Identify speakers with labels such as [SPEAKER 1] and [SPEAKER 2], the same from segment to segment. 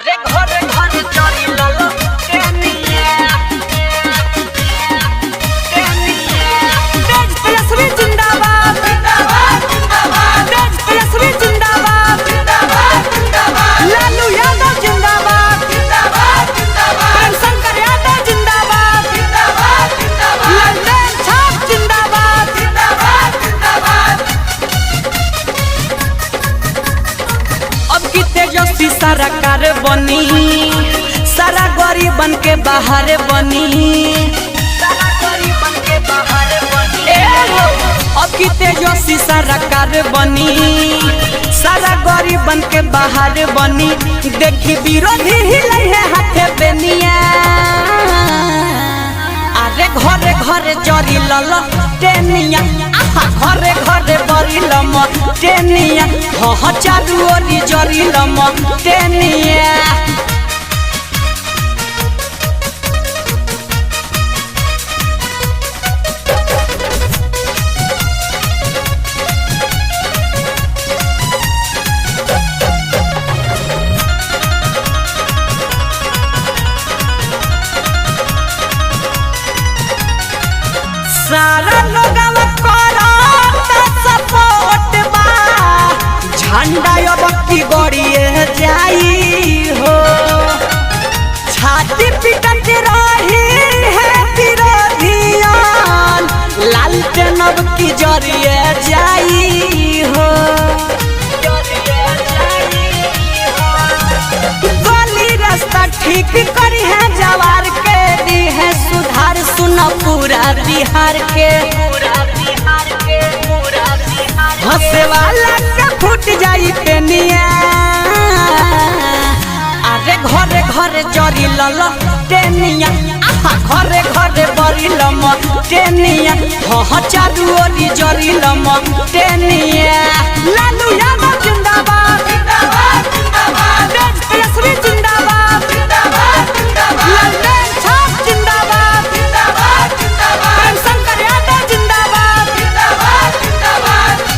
[SPEAKER 1] अरे घर घर चोरी ललो टेनिया तेज तेजस्वी जिंदाबाद जिंदाबाद जिंदाबाद तेज तेजस्वी जिंदाबाद जिंदाबाद जिंदाबाद लालू यादव जिंदाबाद जिंदाबाद जिंदाबाद प्रेमशंकर यादव जिंदाबाद जिंदाबाद जिंदाबाद लंदन छाप जिंदाबाद जिंदाबाद जिंदाबाद। अब की तेजस्वी सरकार बनी सारा गरीबन के बाहर बनी सारा गरीबन के बाहर बनी अब की तेजस्वी सरकार बनी सारा गरीबन के बाहर बनी देखी विरोधी हिलै है हाथे बेनिया अरे घरे घरे जरी लल टेनिया घरे घरे बरी लम टेनिया हाँ चारू ओरी जरी लम टेनिया। सारा लोगवा करता सपोर्ट बा झंडा अब की गड़िए जाई हो छाती पिटत रही है विरोधियन लालटेन अब की जरिए जाई हो गली रास्ता ठीक करी है जवार के दी है सुधार सुना पूरा बिहार के हंसे वाला के फूट जाई पेनिया अरे घरे घरे जरी लल टेनिया घरे घरे बरी लम टेनिया हाँ चारू ओरी जरी लम टेनिया। लालू यादव जिंदाबाद जिंदाबाद जिंदाबाद तेज तेजस्वी जिंदाबाद जिंदाबाद जिंदाबाद लंदन छाप जिंदाबाद जिंदाबाद जिंदाबाद प्रेमशंकर यादव जिंदाबाद जिंदाबाद जिंदाबाद।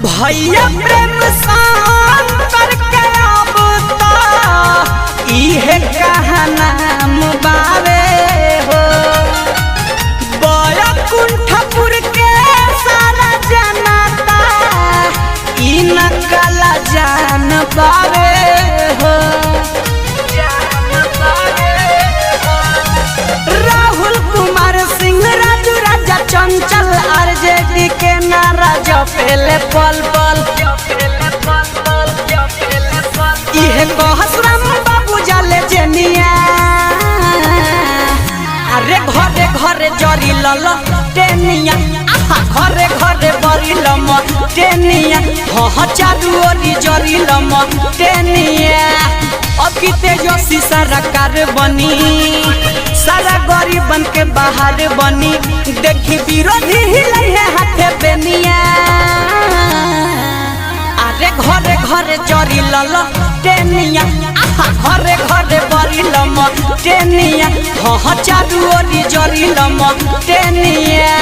[SPEAKER 1] भैया प्रेम शंकर के अब तो इहे कहनाम बावे हो बड़ा कुंठपुर के सारा जनता ई नकला जान पावे हो राहुल कुमार सिंह राजू राजा चंचल आरजेडी के नारा जपेले पल पल इहे कहस राम बाबू जाले जेनिया अरे घरे घरे जरी लल टेनिया घरे घरे बरी लम टेनिया हाँ चारू ओरी जरी लम टेनिया। अब की तेजस्वी सरकार बनी सारा गरीबन के बाहर बनी देखी विरोधी हिलै है हाथे बेनिया अरे घरे घरे जरी लल टेनिया घरे घरे बरी लम टेनिया हाँ चारू ओरी जरी लम टेनिया।